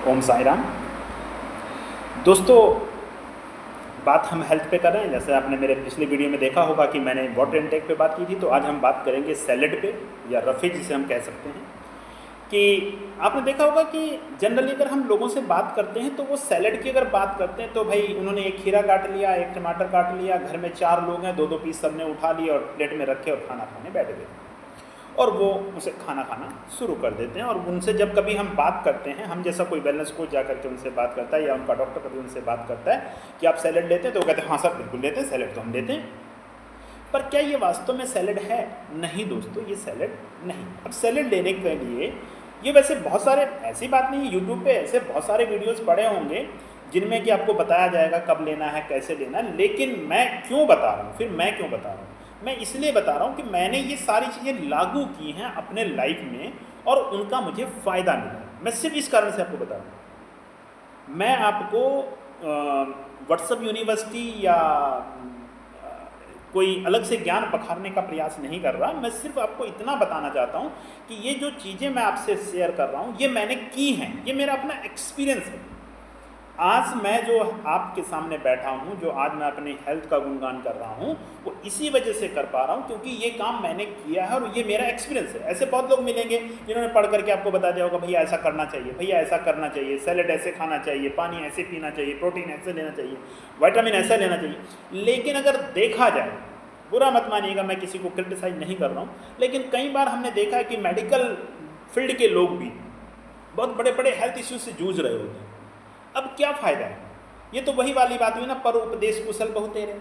ओम साई राम। दोस्तों, बात हम हेल्थ पे कर रहे हैं। जैसे आपने मेरे पिछले वीडियो में देखा होगा कि मैंने वाटर इनटेक पे बात की थी, तो आज हम बात करेंगे सैलेड पे या रफेज जिसे हम कह सकते हैं। कि आपने देखा होगा कि जनरली अगर हम लोगों से बात करते हैं तो वो सैलेड की अगर बात करते हैं तो भाई उन्होंने एक खीरा काट लिया, एक टमाटर काट लिया, घर में 4 लोग हैं, 2-2 पीस सबने उठा लिए और प्लेट में रखे और खाना खाने बैठ गए और वो उसे खाना खाना शुरू कर देते हैं। और उनसे जब कभी हम बात करते हैं, हम जैसा कोई वेलनेस कोच जा करके उनसे बात करता है या उनका डॉक्टर कभी उनसे बात करता है कि आप सैलेड लेते हैं, तो वो कहते हैं हाँ सर बिल्कुल लेते हैं, सैलेड तो हम लेते हैं। पर क्या ये वास्तव में सैलेड है? नहीं दोस्तों, ये सैलेड नहीं। अब सैलेड लेने के लिए ये वैसे बहुत सारे, ऐसी बात नहीं है, यूट्यूब पे ऐसे बहुत सारे वीडियोस पड़े होंगे जिनमें कि आपको बताया जाएगा कब लेना है, कैसे लेना है। लेकिन मैं क्यों बता रहा हूँ, मैं क्यों बता रहा हूँ? मैं इसलिए बता रहा हूँ कि मैंने ये सारी चीज़ें लागू की हैं अपने लाइफ में और उनका मुझे फ़ायदा मिला। मैं सिर्फ इस कारण से आपको बता रहा हूँ। मैं आपको व्हाट्सएप यूनिवर्सिटी या कोई अलग से ज्ञान पखारने का प्रयास नहीं कर रहा। मैं सिर्फ आपको इतना बताना चाहता हूँ कि ये जो चीज़ें मैं आपसे शेयर कर रहा हूँ ये मैंने की हैं, ये मेरा अपना एक्सपीरियंस है। आज मैं जो आपके सामने बैठा हूँ, जो आज मैं अपनी हेल्थ का गुणगान कर रहा हूँ, वो इसी वजह से कर पा रहा हूँ क्योंकि ये काम मैंने किया है और ये मेरा एक्सपीरियंस है। ऐसे बहुत लोग मिलेंगे जिन्होंने पढ़ करके आपको बता दिया होगा भैया ऐसा करना चाहिए, भैया ऐसा करना चाहिए, सैलेड ऐसे खाना चाहिए, पानी ऐसे पीना चाहिए, प्रोटीन ऐसे लेना चाहिए, विटामिन ऐसा लेना चाहिए। लेकिन अगर देखा जाए, बुरा मत मानिएगा, मैं किसी को क्रिटिसाइज नहीं कर रहा हूँ, लेकिन कई बार हमने देखा है कि मेडिकल फील्ड के लोग भी बहुत बड़े बड़े हेल्थ इश्यूज से जूझ रहे होते हैं। अब क्या फ़ायदा है? ये तो वही वाली बात हुई ना, पर उपदेश कुशल बहुतेरे।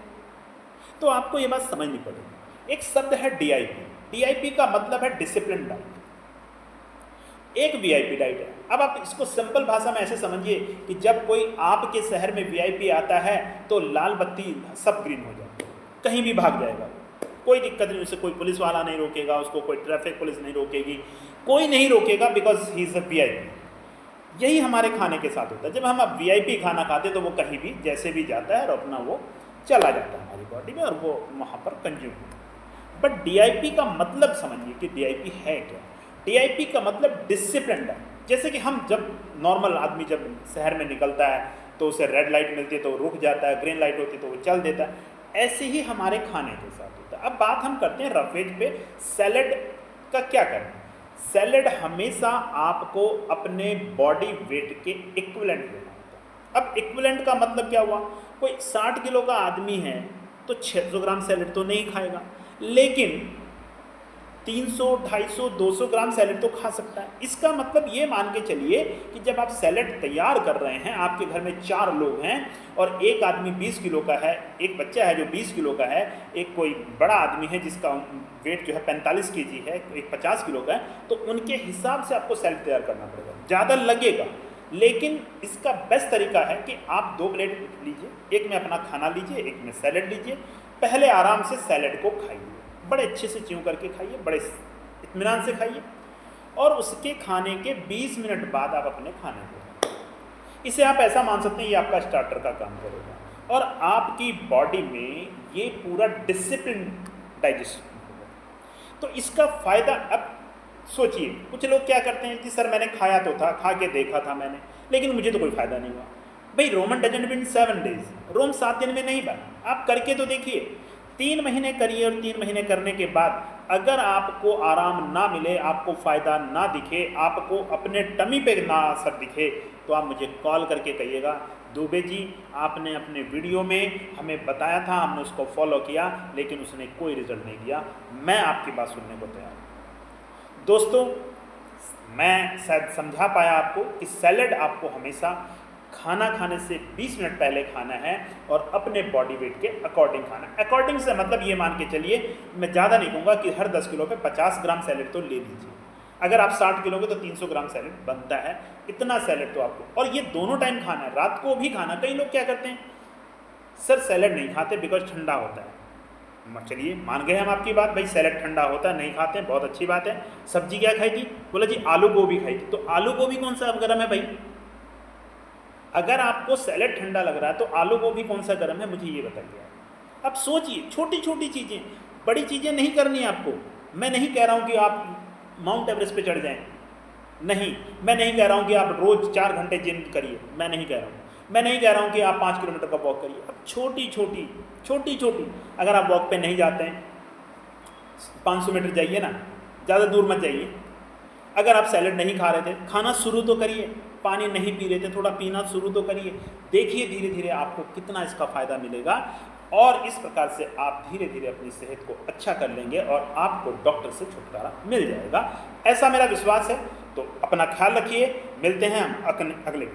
तो आपको ये बात समझनी पड़ेगी। एक शब्द है डीआईपी। डीआईपी का मतलब है डिसिप्लिन डाइट। एक वीआईपी डाइट है। अब आप इसको सिंपल भाषा में ऐसे समझिए कि जब कोई आपके शहर में वीआईपी आता है तो लाल बत्ती सब ग्रीन हो जाती है, कहीं भी भाग जाएगा, कोई दिक्कत नहीं, उसे कोई पुलिस वाला नहीं रोकेगा, उसको कोई ट्रैफिक पुलिस नहीं रोकेगी, कोई नहीं रोकेगा, because he is a VIP. यही हमारे खाने के साथ होता है। जब हम अब वीआईपी खाना खाते तो वो कहीं भी जैसे भी जाता है और अपना वो चला जाता है हमारी बॉडी में और वो वहाँ पर कंज्यूम होता है। बट डीआईपी का मतलब समझिए कि डीआईपी है क्या। डीआईपी का मतलब डिसिप्लिन है। जैसे कि हम जब नॉर्मल आदमी जब शहर में निकलता है तो उसे रेड लाइट मिलती है तो रुक जाता है, ग्रीन लाइट होती है तो वो चल देता है, ऐसे ही हमारे खाने के साथ होता है। अब बात हम करते हैं रफेज पे, सैलेड का क्या करना है। सैलेड हमेशा आपको अपने बॉडी वेट के इक्विवेलेंट लेना होता है। अब इक्विवेलेंट का मतलब क्या हुआ? कोई 60 किलो का आदमी है तो 600 ग्राम सैलेड तो नहीं खाएगा, लेकिन 300, 250, 200 ग्राम सैलेड तो खा सकता है। इसका मतलब ये मान के चलिए कि जब आप सैलेड तैयार कर रहे हैं, आपके घर में 4 लोग हैं और एक आदमी 20 किलो का है, एक बच्चा है जो 20 किलो का है, एक कोई बड़ा आदमी है जिसका वेट जो है 45 केजी है, एक 50 किलो का है, तो उनके हिसाब से आपको सैलेड तैयार करना पड़ेगा। ज़्यादा लगेगा, लेकिन इसका बेस्ट तरीका है कि आप 2 प्लेट लीजिए, एक में अपना खाना लीजिए, एक में सैलेड लीजिए। पहले आराम से सैलेड को खाइए, बड़े अच्छे से च्यू करके खाइए, बड़े इत्मीनान से खाइए, और उसके खाने के 20 मिनट बाद आप अपने खाने को खाइए। इसे आप ऐसा मान सकते हैं ये आपका स्टार्टर का काम करेगा और आपकी बॉडी में ये पूरा डिसिप्लिन डाइजेशन होगा। तो इसका फ़ायदा, अब सोचिए, कुछ लोग क्या करते हैं कि सर मैंने खाया तो था, खा के देखा था मैंने, लेकिन मुझे तो कोई फ़ायदा नहीं हुआ। भाई रोमन डजंट बिन 7 डेज, रोम 7 दिन में नहीं बना। आप करके तो देखिए, 3 महीने करिए और 3 महीने करने के बाद अगर आपको आराम ना मिले, आपको फ़ायदा ना दिखे, आपको अपने टमी पे ना असर दिखे, तो आप मुझे कॉल करके कहिएगा दुबे जी आपने अपने वीडियो में हमें बताया था, हमने उसको फॉलो किया, लेकिन उसने कोई रिजल्ट नहीं दिया। मैं आपकी बात सुनने को तैयार हूँ। दोस्तों, मैं शायद समझा पाया आपको कि सैलेड आपको हमेशा खाना खाने से 20 मिनट पहले खाना है और अपने बॉडी वेट के अकॉर्डिंग खाना है। अकॉर्डिंग से मतलब ये मान के चलिए, मैं ज़्यादा नहीं कहूँगा कि हर 10 किलो पे 50 ग्राम सैलेड तो ले लीजिए। अगर आप 60 किलो के तो 300 ग्राम सैलेड बनता है, इतना सैलेड तो आपको, और ये दोनों टाइम खाना है, रात को भी खाना। कई लोग क्या करते हैं, सर सैलेड नहीं खाते बिकॉज ठंडा होता है। चलिए मान गए हम आपकी बात, भाई सैलेड ठंडा होता है, नहीं खाते हैं, बहुत अच्छी बात है। सब्जी क्या खाई थी? बोला जी आलू गोभी खाई थी। तो आलू गोभी कौन सा गर्म है भाई? अगर आपको सैलेड ठंडा लग रहा है तो आलू गोभी कौन सा गर्म है, मुझे ये बताइए। अब सोचिए, छोटी छोटी चीज़ें, बड़ी चीज़ें नहीं करनी है आपको। मैं नहीं कह रहा हूँ कि आप माउंट एवरेस्ट पे चढ़ जाएं, नहीं, मैं नहीं कह रहा हूँ कि आप रोज़ 4 घंटे जिम करिए, मैं नहीं कह रहा हूँ। मैं नहीं कह रहा हूँ कि आप 5 किलोमीटर का वॉक करिए। अब छोटी छोटी अगर आप वॉक पे नहीं जाते हैं, 500 मीटर जाइए ना, ज़्यादा दूर मत जाइए। अगर आप सैलेड नहीं खा रहे थे, खाना शुरू तो करिए। पानी नहीं पी रहे थे, थोड़ा पीना शुरू तो करिए। देखिए धीरे धीरे आपको कितना इसका फ़ायदा मिलेगा, और इस प्रकार से आप धीरे धीरे अपनी सेहत को अच्छा कर लेंगे और आपको डॉक्टर से छुटकारा मिल जाएगा, ऐसा मेरा विश्वास है। तो अपना ख्याल रखिए, मिलते हैं हम अगले